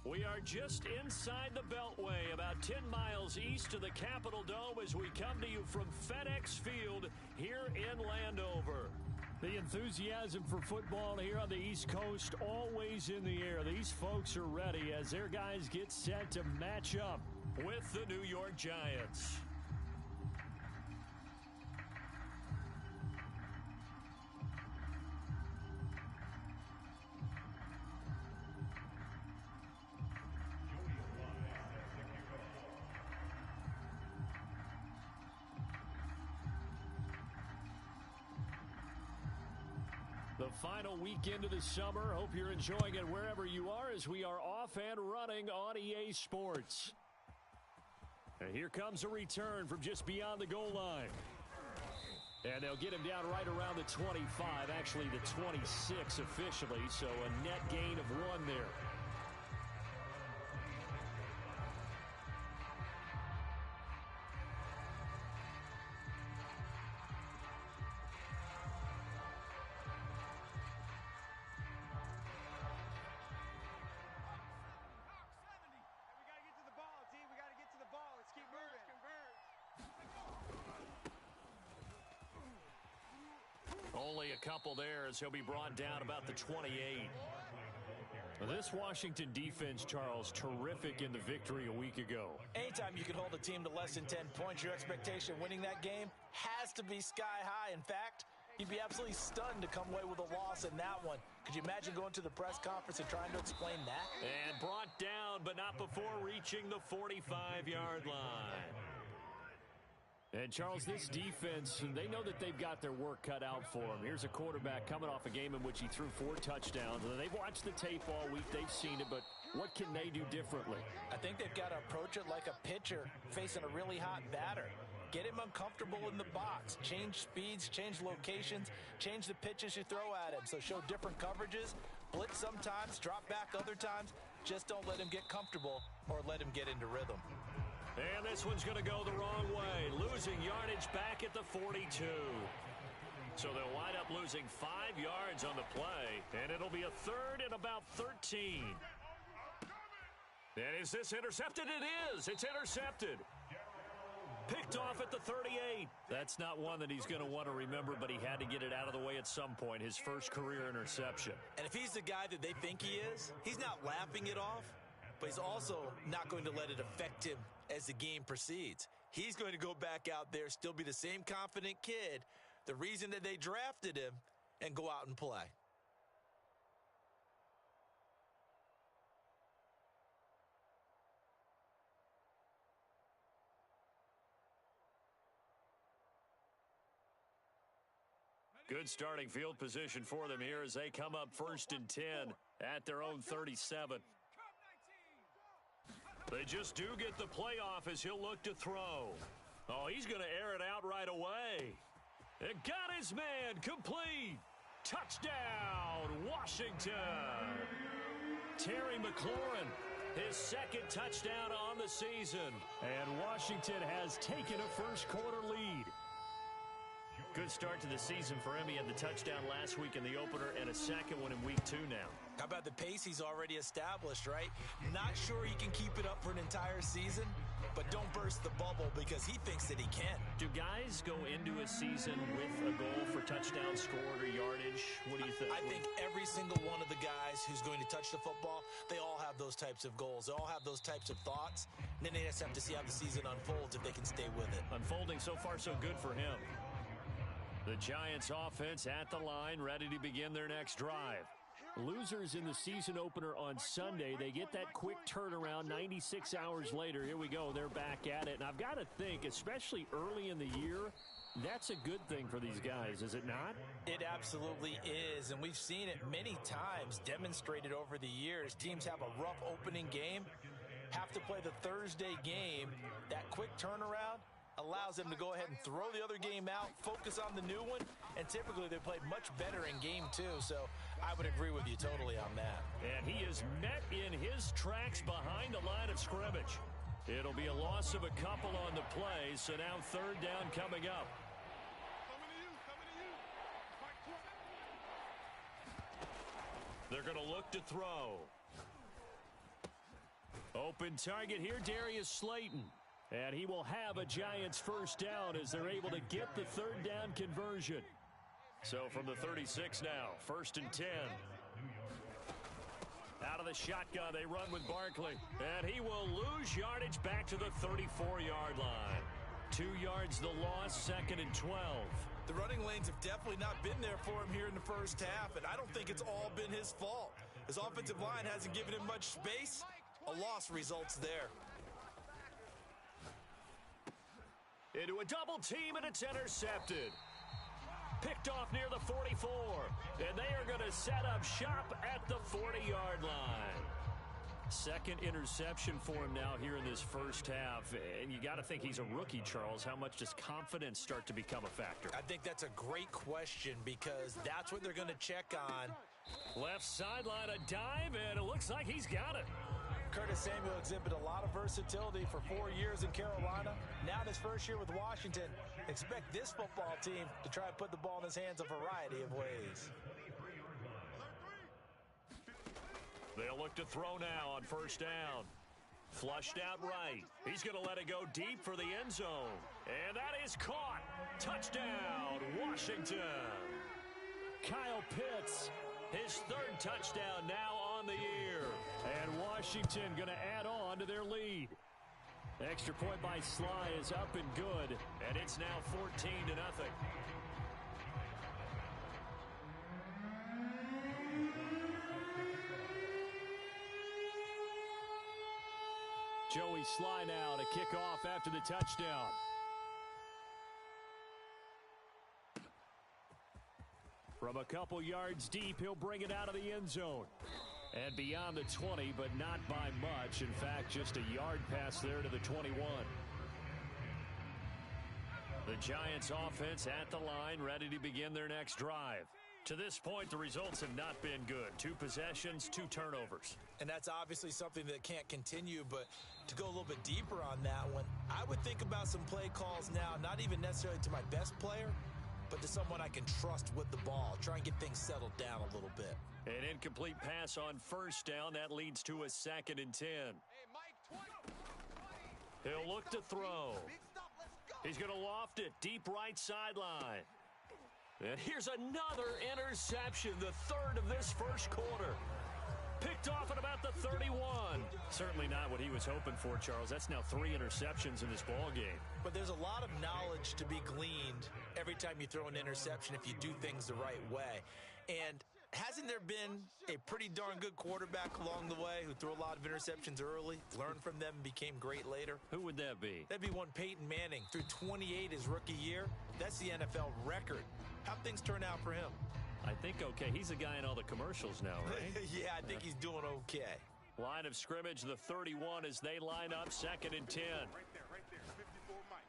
We are just inside the Beltway, about 10 miles east of the Capitol Dome as we come to you from FedEx Field here in Landover. The enthusiasm for football here on the East Coast always in the air. These folks are ready as their guys get set to match up with the New York Giants. The final weekend of the summer. Hope you're enjoying it wherever you are as we are off and running on EA Sports. And here comes a return from just beyond the goal line. And they'll get him down right around the 25, actually the 26 officially, so a net gain of 1 there. Only a couple there as he'll be brought down about the 28. This Washington defense, Charles, terrific in the victory a week ago. Anytime you can hold a team to less than 10 points, your expectation winning that game has to be sky high. In fact, you'd be absolutely stunned to come away with a loss in that one. Could you imagine going to the press conference and trying to explain that? And brought down, but not before reaching the 45-yard line. And, Charles, this defense, they know that they've got their work cut out for them. Here's a quarterback coming off a game in which he threw 4 touchdowns. They've watched the tape all week. They've seen it, but what can they do differently? I think they've got to approach it like a pitcher facing a really hot batter. Get him uncomfortable in the box. Change speeds, change locations, change the pitches you throw at him. So show different coverages, blitz sometimes, drop back other times. Just don't let him get comfortable or let him get into rhythm. And this one's going to go the wrong way, losing yardage back at the 42. So they'll wind up losing 5 yards on the play, and it'll be a third and about 13. And is this intercepted? It is. It's intercepted. Picked off at the 38. That's not one that he's going to want to remember, but he had to get it out of the way at some point, his first career interception. And if he's the guy that they think he is, he's not laughing it off, but he's also not going to let it affect him as the game proceeds. He's going to go back out there, still be the same confident kid, the reason that they drafted him, and go out and play. Good starting field position for them here as they come up 1st and 10 at their own 37. They just do get the playoff as he'll look to throw. Oh, he's going to air it out right away. It got his man complete. Touchdown, Washington. Terry McLaurin, his 2nd touchdown on the season. And Washington has taken a first-quarter lead. Good start to the season for him. He had the touchdown last week in the opener and a second one in week 2 now. How about the pace he's already established, right? Not sure he can keep it up for an entire season, but don't burst the bubble because he thinks that he can. Do guys go into a season with a goal for touchdown scored or yardage? What do you think? I think every single one of the guys who's going to touch the football, they all have those types of goals. They all have those types of thoughts. And then they just have to see how the season unfolds if they can stay with it. Unfolding so far so good for him. The Giants offense at the line, ready to begin their next drive. Losers in the season opener on Sunday. They get that quick turnaround 96 hours later. Here we go. They're back at it. And I've got to think, especially early in the year, that's a good thing for these guys, is it not? It absolutely is. And we've seen it many times demonstrated over the years. Teams have a rough opening game, have to play the Thursday game. That quick turnaround allows them to go ahead and throw the other game out, focus on the new one, and typically they played much better in game 2, so I would agree with you totally on that. And he is met in his tracks behind the line of scrimmage. It'll be a loss of a couple on the play, so now 3rd down coming up. They're going to look to throw. Open target here, Darius Slayton. And he will have a Giants first down as they're able to get the third down conversion. So from the 36 now, 1st and 10. Out of the shotgun, they run with Barkley. And he will lose yardage back to the 34-yard line. 2 yards the loss, 2nd and 12. The running lanes have definitely not been there for him here in the first half, and I don't think it's all been his fault. His offensive line hasn't given him much space. A loss results there. Into a double team, and it's intercepted. Picked off near the 44. And they are going to set up shop at the 40-yard line. Second interception for him now here in this first half. And you got to think he's a rookie, Charles. How much does confidence start to become a factor? I think that's a great question because that's what they're going to check on. Left sideline, a dive, and it looks like he's got it. Curtis Samuel exhibited a lot of versatility for 4 years in Carolina. Now in his first year with Washington, expect this football team to try and put the ball in his hands a variety of ways. They'll look to throw now on first down. Flushed out right. He's going to let it go deep for the end zone. And that is caught. Touchdown, Washington. Kyle Pitts, his 3rd touchdown now on the year. And Washington going to add on to their lead. Extra point by Sly is up and good. And it's now 14-0. Joey Sly now to kick off after the touchdown. From a couple yards deep, he'll bring it out of the end zone. And beyond the 20, but not by much. In fact, just a yard pass there to the 21. The Giants offense at the line, ready to begin their next drive. To this point, the results have not been good. 2 possessions, 2 turnovers. And that's obviously something that can't continue, but to go a little bit deeper on that one, I would think about some play calls now, not even necessarily to my best player, but to someone I can trust with the ball. Try and get things settled down a little bit. An incomplete pass on first down. That leads to a 2nd and 10. He'll look to throw. He's going to loft it deep right sideline. And here's another interception, the 3rd of this first quarter. Picked off at about the 31. Certainly not what he was hoping for, Charles. That's now 3 interceptions in this ball game. But there's a lot of knowledge to be gleaned every time you throw an interception if you do things the right way. And hasn't there been a pretty darn good quarterback along the way who threw a lot of interceptions early, learned from them, and became great later? Who would that be? That'd be one Peyton Manning. Threw 28 his rookie year. That's the NFL record. How'd things turn out for him? I think okay. He's the guy in all the commercials now, right? Yeah, I think he's doing okay. Line of scrimmage, the 31 as they line up, 2nd and 10. Right there, 54 Mike.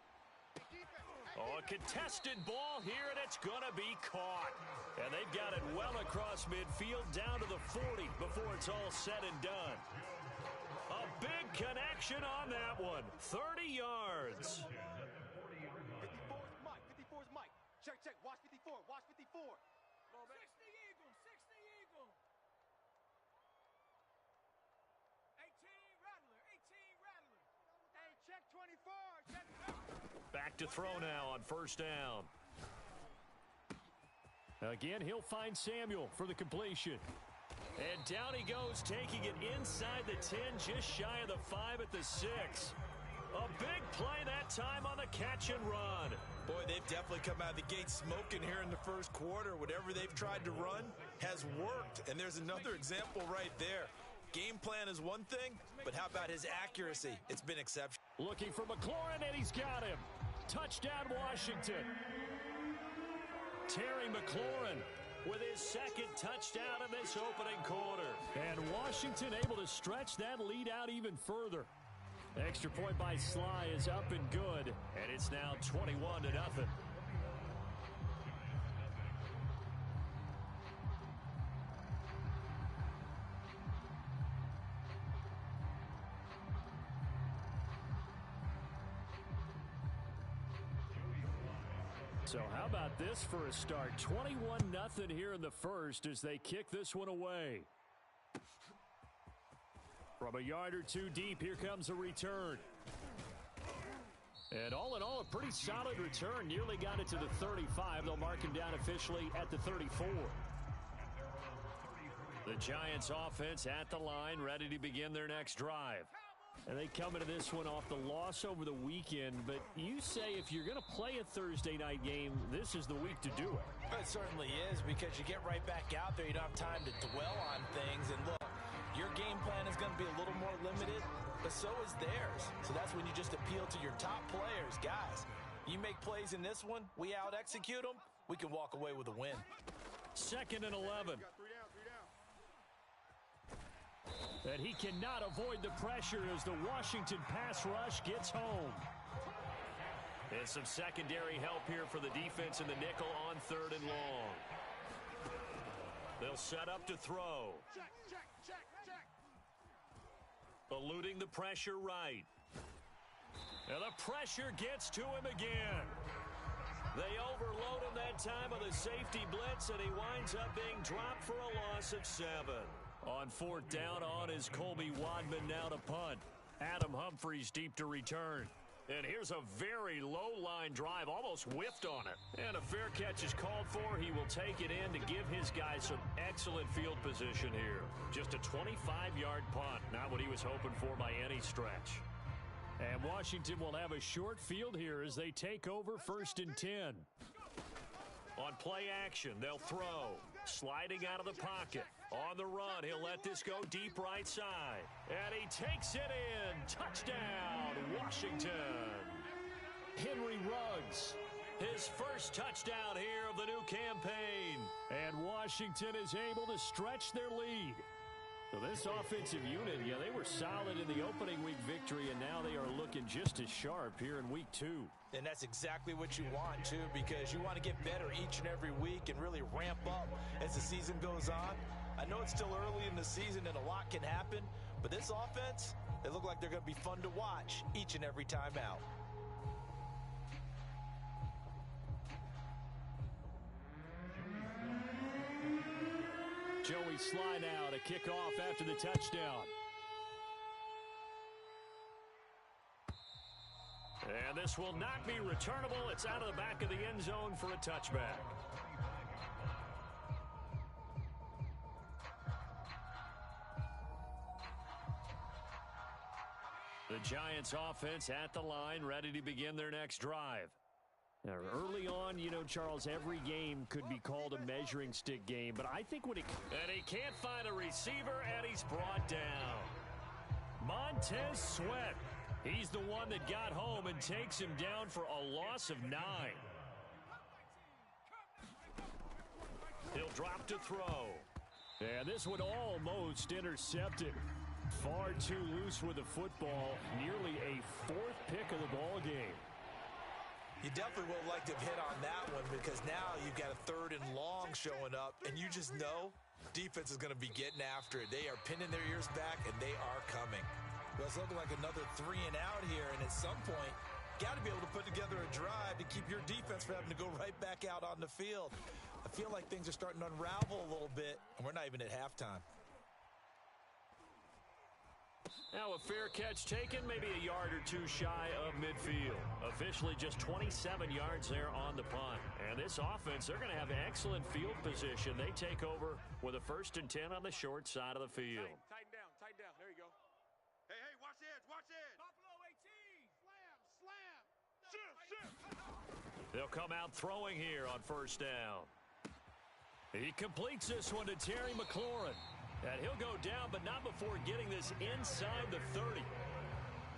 Oh, a contested ball here, and it's going to be caught. And they've got it well across midfield, down to the 40 before it's all said and done. A big connection on that one, 30 yards. 54's Mike, 54's Mike. Check, watch 54, watch 54. 60 Eagle, 60 Eagle. 18 Rattler, 18 Rattler. Hey, check 24, check. Back to throw now on first down. Again, he'll find Samuel for the completion. And down he goes, taking it inside the 10, just shy of the 5 at the 6. A big play that time on the catch and run. Boy, they've definitely come out of the gate smoking here in the first quarter. Whatever they've tried to run has worked. And there's another example right there. Game plan is one thing, but how about his accuracy? It's been exceptional. Looking for McLaurin, and he's got him. Touchdown, Washington. Terry McLaurin with his 2nd touchdown in this opening quarter. And Washington able to stretch that lead out even further. Extra point by Sly is up and good, and it's now 21-0. So how about this for a start? 21-0 here in the first as they kick this one away. From a yard or two deep, here comes a return. And all in all, a pretty solid return. Nearly got it to the 35. They'll mark him down officially at the 34. The Giants offense at the line, ready to begin their next drive. And they come into this one off the loss over the weekend. But you say if you're going to play a Thursday night game, this is the week to do it. It certainly is, because you get right back out there. You don't have time to dwell on things. And look, your game plan is going to be a little more limited, but so is theirs. So that's when you just appeal to your top players. Guys, you make plays in this one, we out-execute them, we can walk away with a win. 2nd and 11. And he cannot avoid the pressure as the Washington pass rush gets home. And some secondary help here for the defense in the nickel on 3rd and long. They'll set up to throw. Eluding the pressure right. And the pressure gets to him again. They overload him that time with a safety blitz, and he winds up being dropped for a loss of 7. On 4th down on is Colby Wadman now to punt. Adam Humphries deep to return. And here's a very low-line drive, almost whiffed on it. And a fair catch is called for. He will take it in to give his guys some excellent field position here. Just a 25-yard punt, not what he was hoping for by any stretch. And Washington will have a short field here as they take over 1st and 10. On play action, they'll throw. Sliding out of the pocket. On the run, he'll let this go deep right side. And he takes it in. Touchdown, Washington. Henry Ruggs, his first touchdown here of the new campaign. And Washington is able to stretch their lead. So this offensive unit, yeah, they were solid in the opening week victory, and now they are looking just as sharp here in week 2. And that's exactly what you want, too, because you want to get better each and every week and really ramp up as the season goes on. I know it's still early in the season and a lot can happen, but this offense, they look like they're going to be fun to watch each and every time out. Joey Sly now to kick off after the touchdown. And this will not be returnable. It's out of the back of the end zone for a touchback. The Giants offense at the line, ready to begin their next drive. Now, early on, you know, Charles, every game could be called a measuring stick game, but I think when it... And he can't find a receiver, and he's brought down. Montez Sweat. He's the one that got home and takes him down for a loss of 9. He'll drop to throw. And this one almost intercepted. Far too loose with the football. Nearly a 4th pick of the ball game. You definitely would have liked to have hit on that one, because now you've got a 3rd and long showing up, and you just know defense is going to be getting after it. They are pinning their ears back, and they are coming. Well, it's looking like another 3 and out here, and at some point, got to be able to put together a drive to keep your defense from having to go right back out on the field. I feel like things are starting to unravel a little bit, and we're not even at halftime. Now a fair catch taken, maybe a yard or two shy of midfield. Officially just 27 yards there on the punt. And this offense, they're going to have excellent field position. They take over with a 1st and 10 on the short side of the field. Tighten down. There you go. Hey, watch the edge. Buffalo 18. Slam. Shift. They'll come out throwing here on 1st down. He completes this one to Terry McLaurin. And he'll go down, but not before getting this inside the 30.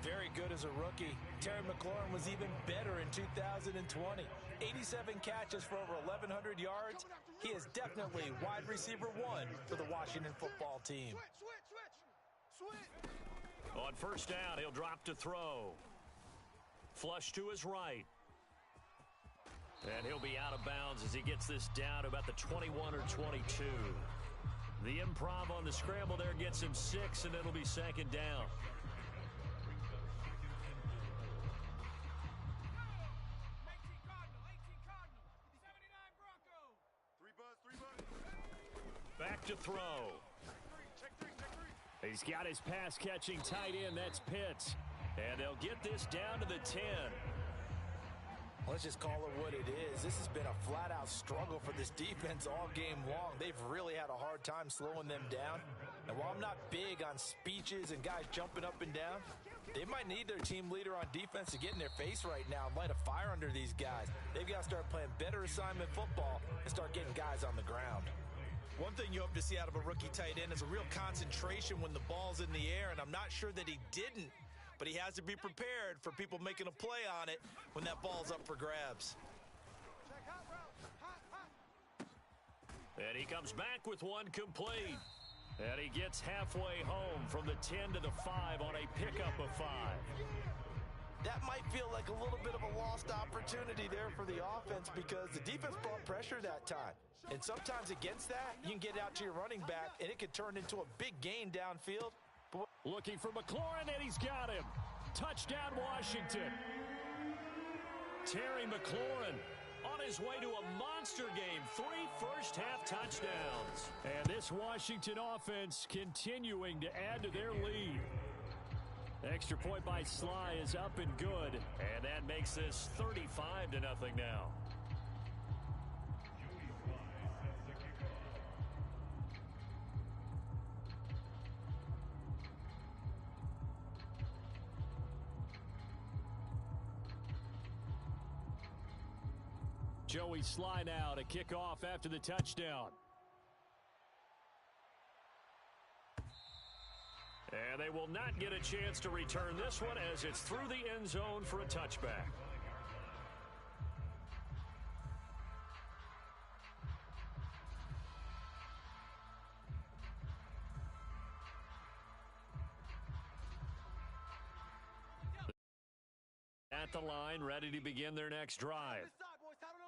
Very good as a rookie. Terry McLaurin was even better in 2020. 87 catches for over 1,100 yards. He is definitely wide receiver 1 for the Washington football team. Switch. On 1st down, he'll drop to throw. Flush to his right. And he'll be out of bounds as he gets this down to about the 21 or 22. The improv on the scramble there gets him 6, and it'll be 2nd down. 18 Cardinal. 79 Broncos. 3 buzz. Back to throw. Check three. He's got his pass-catching tight end. That's Pitts. And they'll get this down to the 10. Let's just call it what it is. This has been a flat-out struggle for this defense all game long. They've really had a hard time slowing them down. And while I'm not big on speeches and guys jumping up and down, they might need their team leader on defense to get in their face right now and light a fire under these guys. They've got to start playing better assignment football and start getting guys on the ground. One thing you hope to see out of a rookie tight end is a real concentration when the ball's in the air, and I'm not sure that he didn't, but he has to be prepared for people making a play on it when that ball's up for grabs. And he comes back with one complete. And he gets halfway home from the 10 to the 5 on a pickup of 5. That might feel like a little bit of a lost opportunity there for the offense because the defense brought pressure that time. And sometimes against that, you can get out to your running back, and it could turn into a big gain downfield. Looking for McLaurin, and he's got him. Touchdown, Washington. Terry McLaurin on his way to a monster game. 3 first-half touchdowns. And this Washington offense continuing to add to their lead. Extra point by Sly is up and good. And that makes this 35-0 now. Joey Sly now to kick off after the touchdown. And they will not get a chance to return this one as it's through the end zone for a touchback. At the line, ready to begin their next drive.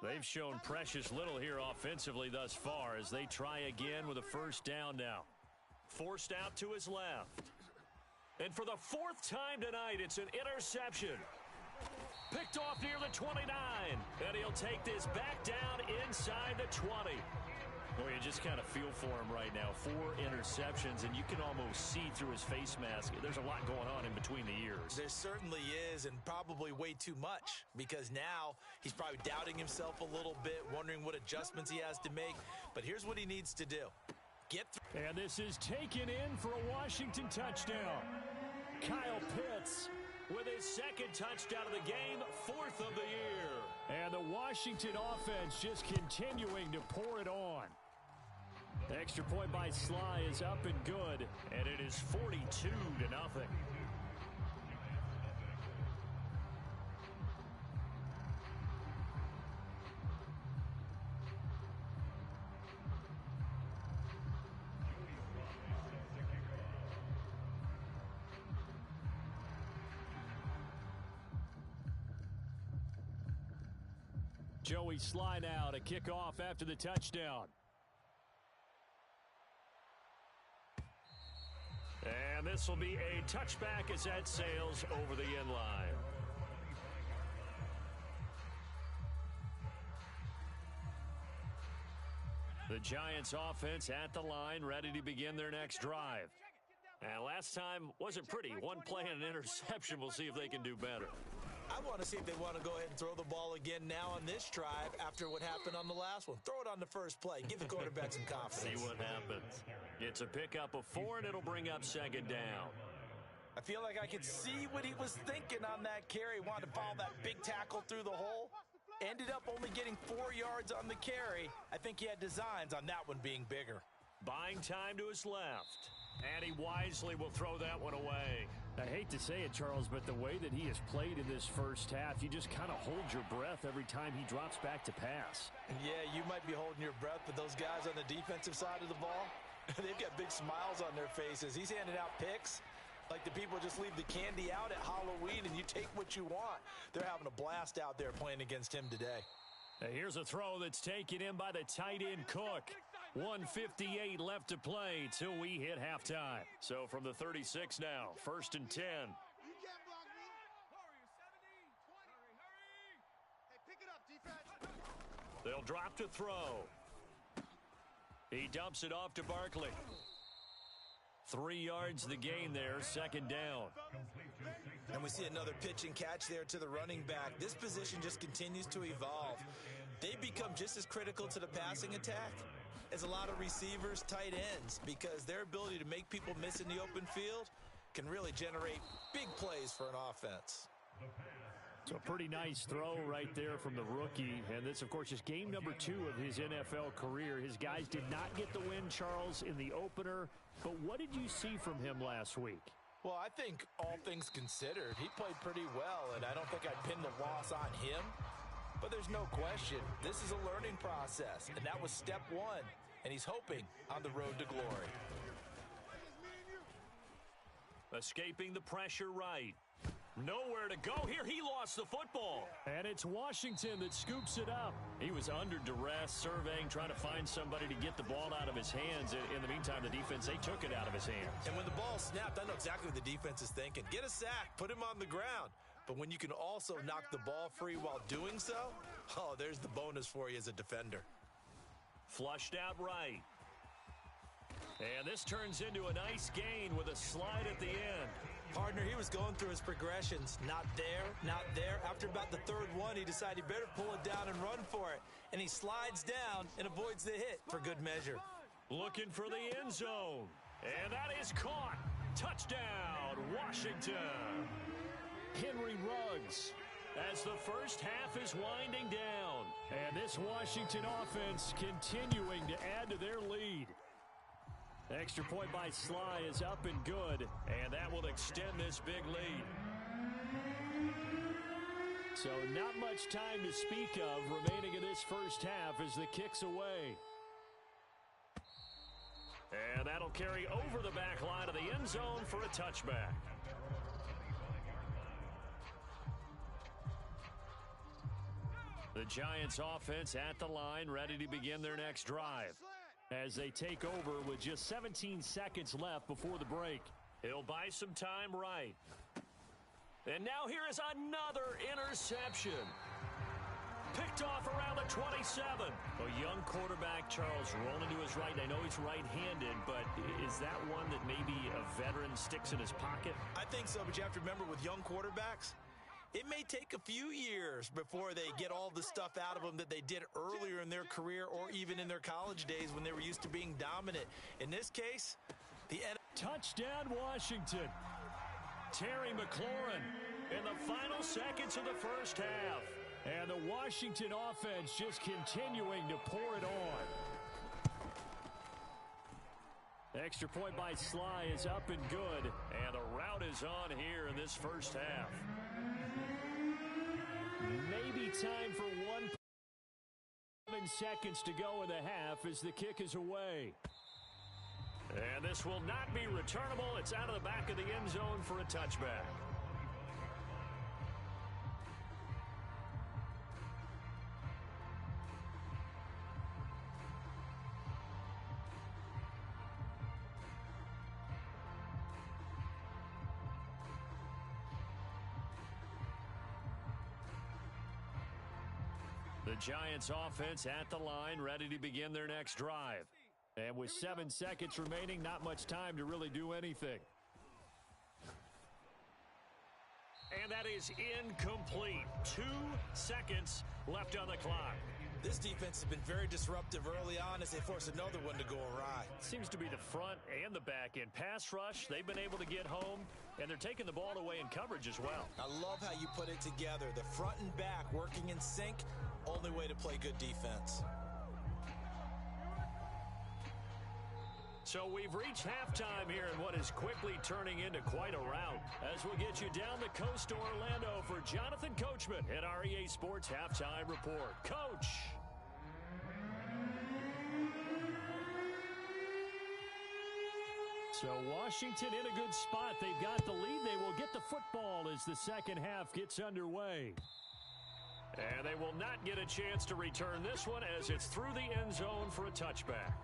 They've shown precious little here offensively thus far as they try again with a first down now. Forced out to his left. And for the 4th time tonight, it's an interception. Picked off near the 29. And he'll take this back down inside the 20. Well, you just kind of feel for him right now. 4 interceptions, and you can almost see through his face mask. There's a lot going on in between the ears. There certainly is, and probably way too much, because now he's probably doubting himself a little bit, wondering what adjustments he has to make. But here's what he needs to do. Get through. And this is taken in for a Washington touchdown. Kyle Pitts with his 2nd touchdown of the game, 4th of the year. And the Washington offense just continuing to pour it on. Extra point by Sly is up and good, and it is 42-0. Joey Sly now to kick off after the touchdown. And this will be a touchback as that sails over the end line. The Giants offense at the line, ready to begin their next drive. And last time wasn't pretty. 1 play and an interception. We'll see if they can do better. I want to see if they want to go ahead and throw the ball again now on this drive after what happened on the last one. Throw it on the first play. Give the quarterback some confidence. See what happens. It's a pickup of 4, and it'll bring up 2nd down. I feel like I could see what he was thinking on that carry. Wanted to follow that big tackle through the hole. Ended up only getting 4 yards on the carry. I think he had designs on that one being bigger. Buying time to his left. And he wisely will throw that one away. I hate to say it, Charles, but the way that he has played in this first half, you just kind of hold your breath every time he drops back to pass. Yeah, you might be holding your breath, but those guys on the defensive side of the ball, they've got big smiles on their faces. He's handing out picks like the people just leave the candy out at Halloween and you take what you want. They're having a blast out there playing against him today. Now here's a throw that's taken in by the tight end Cook. 1:58 left to play till we hit halftime. So from the 36 now, 1st and 10. You can't block me. Hurry, 17, 20. Hurry. Hey, pick it up, defense. They'll drop to throw. He dumps it off to Barkley. 3 yards the gain there, second down. And we see another pitch and catch there to the running back. This position just continues to evolve. They become just as critical to the passing attack as a lot of receivers, tight ends, because their ability to make people miss in the open field can really generate big plays for an offense. So a pretty nice throw right there from the rookie. And this, of course, is game number 2 of his NFL career. His guys did not get the win, Charles, in the opener. But what did you see from him last week? Well, I think all things considered, he played pretty well, and I don't think I'd pin the loss on him. But there's no question, this is a learning process, and that was step 1, and he's hoping on the road to glory. Escaping the pressure right. Nowhere to go here. He lost the football. And it's Washington that scoops it up. He was under duress, surveying, trying to find somebody to get the ball out of his hands. In the meantime, the defense, they took it out of his hands. And when the ball snapped, I know exactly what the defense is thinking. Get a sack, put him on the ground. But when you can also knock the ball free while doing so, oh, there's the bonus for you as a defender. Flushed out right. And this turns into a nice gain with a slide at the end. Partner, he was going through his progressions. Not there, not there. After about the third one, he decided he better pull it down and run for it. And he slides down and avoids the hit for good measure. Looking for the end zone. And that is caught. Touchdown, Washington. Henry Ruggs as the first half is winding down. And this Washington offense continuing to add to their lead. Extra point by Sly is up and good, and that will extend this big lead. So not much time to speak of remaining in this first half as the kick's away. And that'll carry over the back line of the end zone for a touchback. The Giants offense at the line, ready to begin their next drive. As they take over with just 17 seconds left before the break. He'll buy some time right. And now here is another interception. Picked off around the 27. A young quarterback, Charles, rolling to his right. I know he's right-handed, but is that one that maybe a veteran sticks in his pocket? I think so, but you have to remember with young quarterbacks, it may take a few years before they get all the stuff out of them that they did earlier in their career or even in their college days when they were used to being dominant. In this case, the touchdown Washington. Terry McLaurin in the final seconds of the first half. And the Washington offense just continuing to pour it on. Extra point by Sly is up and good. And the route is on here in this first half. Maybe time for 7 seconds to go in the half as the kick is away. And this will not be returnable. It's out of the back of the end zone for a touchback. The Giants offense at the line, ready to begin their next drive. And with 7 seconds remaining, not much time to really do anything. And that is incomplete. 2 seconds left on the clock. This defense has been very disruptive early on as they force another one to go awry. Seems to be the front and the back end. Pass rush, they've been able to get home, and they're taking the ball away in coverage as well. I love how you put it together. The front and back working in sync, only way to play good defense. So we've reached halftime here in what is quickly turning into quite a rout. As we'll get you down the coast to Orlando for Jonathan Coachman at our EA Sports Halftime Report. Coach. So Washington in a good spot. They've got the lead. They will get the football as the second half gets underway. And they will not get a chance to return this one as it's through the end zone for a touchback.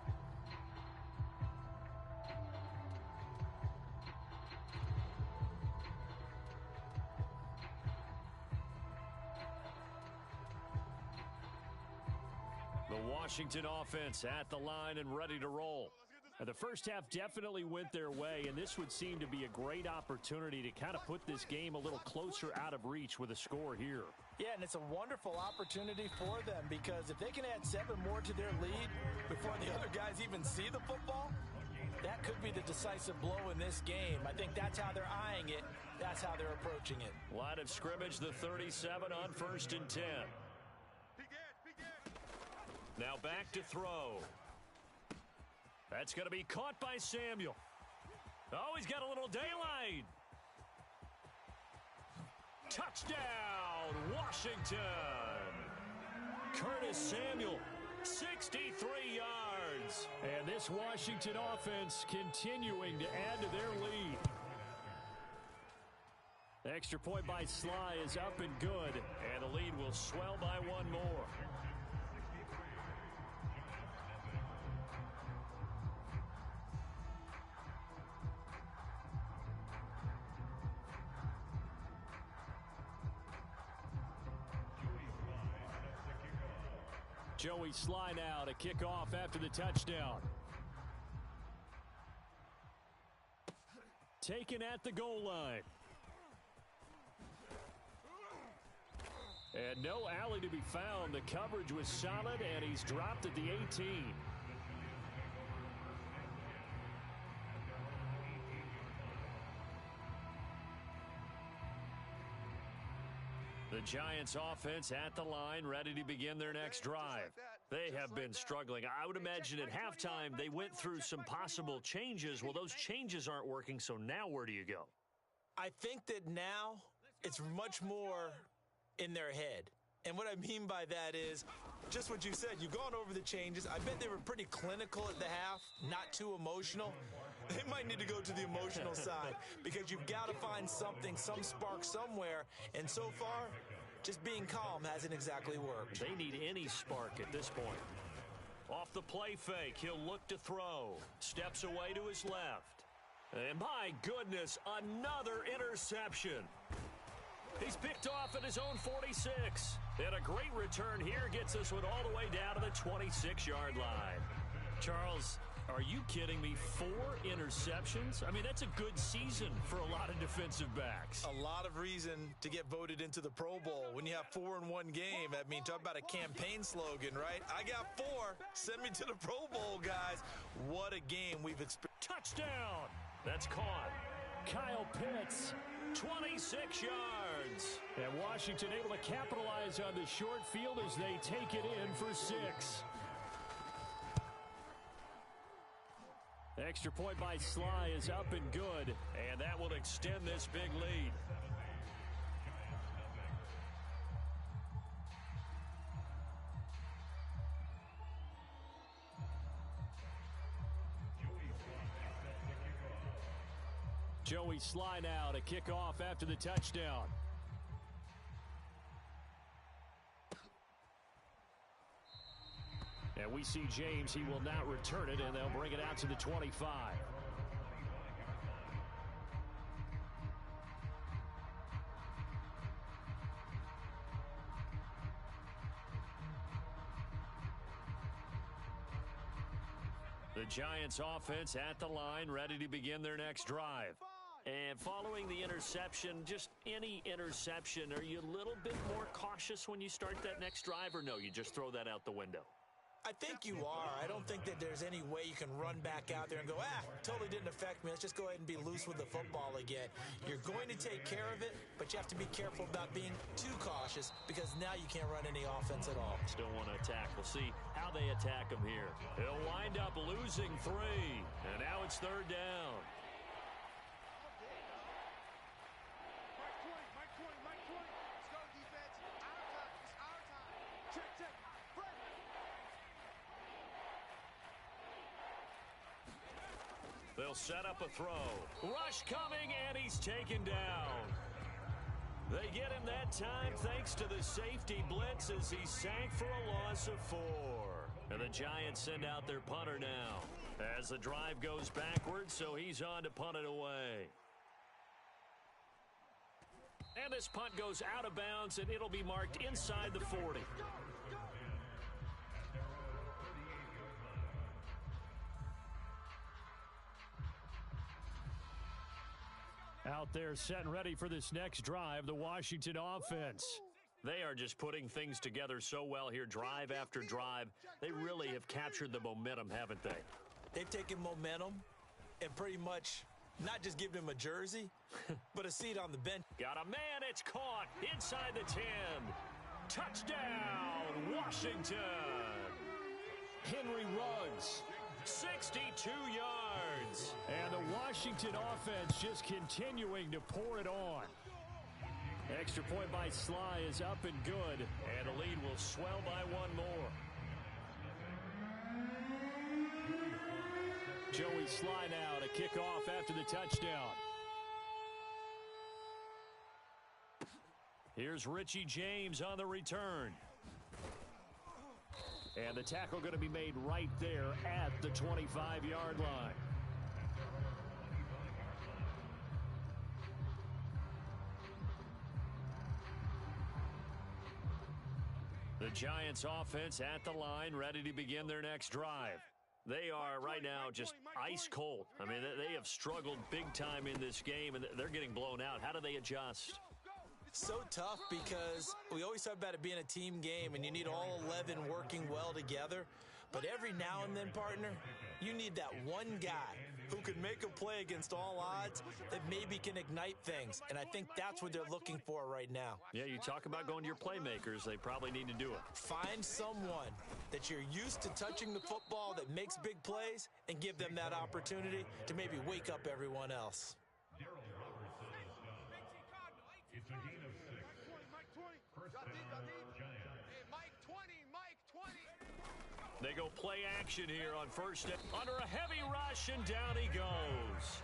The Washington offense at the line and ready to roll. The first half definitely went their way, and this would seem to be a great opportunity to kind of put this game a little closer out of reach with a score here. Yeah, and it's a wonderful opportunity for them because if they can add 7 more to their lead before the other guys even see the football, that could be the decisive blow in this game. I think that's how they're eyeing it. That's how they're approaching it. Line of scrimmage, the 37 on 1st and 10. Now back to throw. That's going to be caught by Samuel. Oh, he's got a little daylight. Touchdown, Washington. Curtis Samuel, 63 yards. And this Washington offense continuing to add to their lead. The extra point by Sly is up and good, and the lead will swell by 1 more. Joey Sly now to kick off after the touchdown. Taken at the goal line. And no alley to be found. The coverage was solid, and he's dropped at the 18. The Giants offense at the line, ready to begin their next drive. They have been struggling. I would imagine at halftime they went through some possible changes. Well, those changes aren't working, so now where do you go? I think that now it's much more in their head. And what I mean by that is just what you said. You've gone over the changes. I bet they were pretty clinical at the half, not too emotional. They might need to go to the emotional side because you've got to find something, some spark somewhere. And so far, just being calm hasn't exactly worked. They need any spark at this point. Off the play fake, he'll look to throw. Steps away to his left. And my goodness, another interception. He's picked off at his own 46. And a great return here gets this one all the way down to the 26-yard line. Charles, are you kidding me? 4 interceptions? I mean, that's a good season for a lot of defensive backs. A lot of reason to get voted into the Pro Bowl. When you have 4 in one game, I mean, talk about a campaign slogan, right? I got 4. Send me to the Pro Bowl, guys. What a game we've experienced. Touchdown. That's caught. Kyle Pitts, 26 yards. And Washington able to capitalize on the short field as they take it in for 6. Extra point by Sly is up and good, and that will extend this big lead. Joey Sly now to kick off after the touchdown. And we see James. He will not return it, and they'll bring it out to the 25. The Giants offense at the line, ready to begin their next drive. And following the interception, just any interception, are you a little bit more cautious when you start that next drive, or no, you just throw that out the window? I think you are. I don't think that there's any way you can run back out there and go, totally didn't affect me. Let's just go ahead and be loose with the football again. You're going to take care of it, but you have to be careful about being too cautious because now you can't run any offense at all. Still want to attack. We'll see how they attack him here. He'll wind up losing 3, and now it's 3rd down. They'll set up a throw. Rush coming, and he's taken down. They get him that time thanks to the safety blitz as he sank for a loss of 4. And the Giants send out their punter now as the drive goes backwards, so he's on to punt it away. And this punt goes out of bounds, and it'll be marked inside the 40. Out there set and ready for this next drive, the Washington offense. They are just putting things together so well here, drive after drive. They really have captured the momentum, haven't they? They've taken momentum and pretty much not just given him a jersey, but a seat on the bench. Got a man, it's caught inside the 10. Touchdown, Washington. Henry Ruggs, 62 yards. And the Washington offense just continuing to pour it on. Extra point by Sly is up and good, and the lead will swell by one more. Joey Sly now to kick off after the touchdown. Here's Richie James on the return. And the tackle going to be made right there at the 25-yard line. The Giants offense at the line, ready to begin their next drive. They are right now just ice cold. I mean, they have struggled big time in this game, and they're getting blown out. How do they adjust? So tough because we always talk about it being a team game, and you need all 11 working well together. But every now and then, partner, you need that one guy who can make a play against all odds that maybe can ignite things. And I think that's what they're looking for right now. Yeah, you talk about going to your playmakers. They probably need to do it. Find someone that you're used to touching the football that makes big plays and give them that opportunity to maybe wake up everyone else. It's a gain of 6. Mike 20. Hey, Mike 20. Mike 20. They go play action here on first down. Under a heavy rush, and down he goes.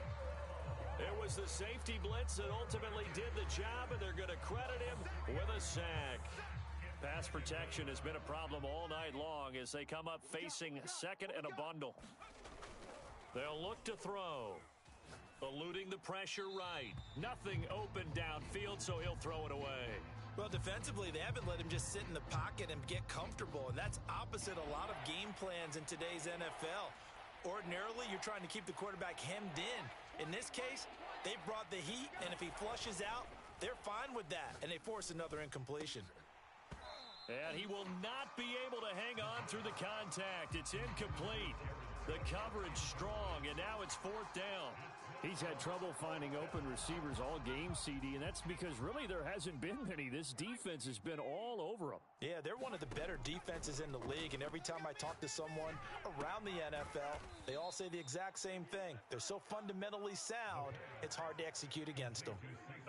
It was the safety blitz that ultimately did the job, and they're going to credit him with a sack. Pass protection has been a problem all night long as they come up facing second and a bundle. They'll look to throw. Eluding the pressure right. Nothing open downfield, so he'll throw it away. Well, defensively, they haven't let him just sit in the pocket and get comfortable, and that's opposite a lot of game plans in today's NFL. Ordinarily, you're trying to keep the quarterback hemmed in. In this case, they've brought the heat, and if he flushes out, they're fine with that, and they force another incompletion. And he will not be able to hang on through the contact. It's incomplete. The coverage strong, and now it's fourth down. He's had trouble finding open receivers all game, CD, and that's because really there hasn't been many. This defense has been all over them. Yeah, they're one of the better defenses in the league, and every time I talk to someone around the NFL, they all say the exact same thing. They're so fundamentally sound, it's hard to execute against them.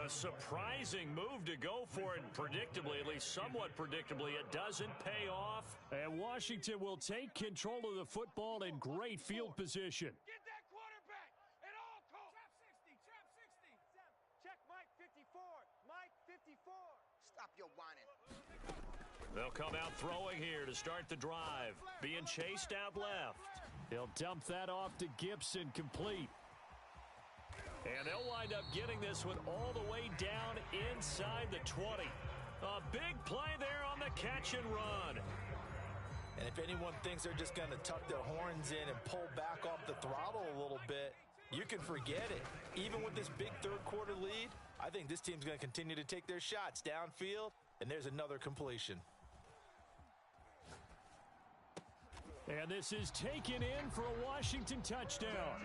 A surprising move to go for it predictably, at least somewhat predictably. It doesn't pay off, and Washington will take control of the football in great field position. Get that quarterback at all costs. Trap 60. Check Mike 54. Mike 54. Stop your whining. They'll come out throwing here to start the drive. Being chased out left. He'll dump that off to Gibson, complete. And they'll wind up getting this one all the way down inside the 20. A big play there on the catch and run. And if anyone thinks they're just going to tuck their horns in and pull back off the throttle a little bit, you can forget it. Even with this big third quarter lead, I think this team's going to continue to take their shots downfield, and there's another completion. And this is taken in for a Washington touchdown.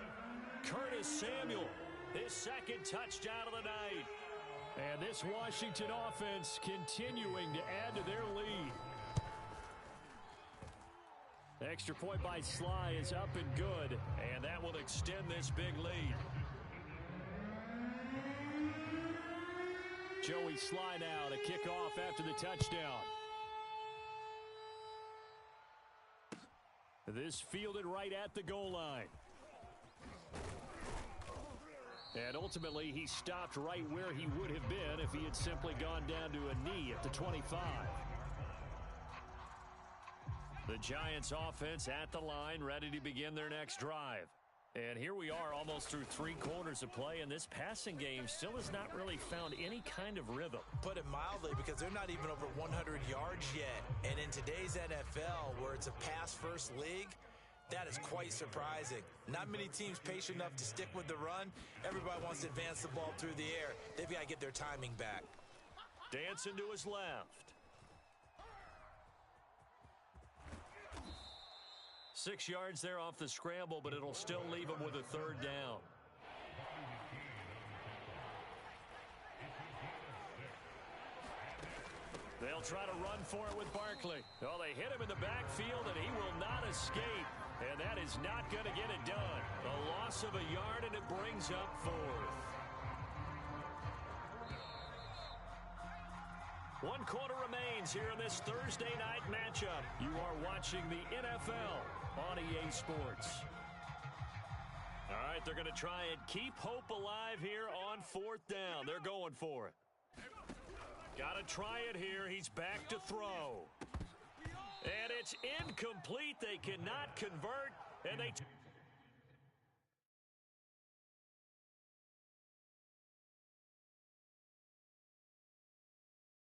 Curtis Samuel, his second touchdown of the night. And this Washington offense continuing to add to their lead. Extra point by Sly is up and good, and that will extend this big lead. Joey Sly now to kick off after the touchdown. This fielded right at the goal line. And ultimately, he stopped right where he would have been if he had simply gone down to a knee at the 25. The Giants offense at the line, ready to begin their next drive. And here we are almost through 3 quarters of play, and this passing game still has not really found any kind of rhythm. Put it mildly, because they're not even over 100 yards yet. And in today's NFL, where it's a pass-first league, That is quite surprising. Not many teams patient enough to stick with the run. Everybody wants to advance the ball through the air. They've got to get their timing back. Dancing to his left. 6 yards there off the scramble, but it'll still leave him with a third down. They'll try to run for it with Barkley. Oh, they hit him in the backfield, and he will not escape. And that is not going to get it done. A loss of a yard, and it brings up fourth. 1 quarter remains here in this Thursday night matchup. You are watching the NFL on EA Sports. All right, they're going to try and keep hope alive here on fourth down. They're going for it. Got to try it here. He's back to throw. And it's incomplete. They cannot convert, and they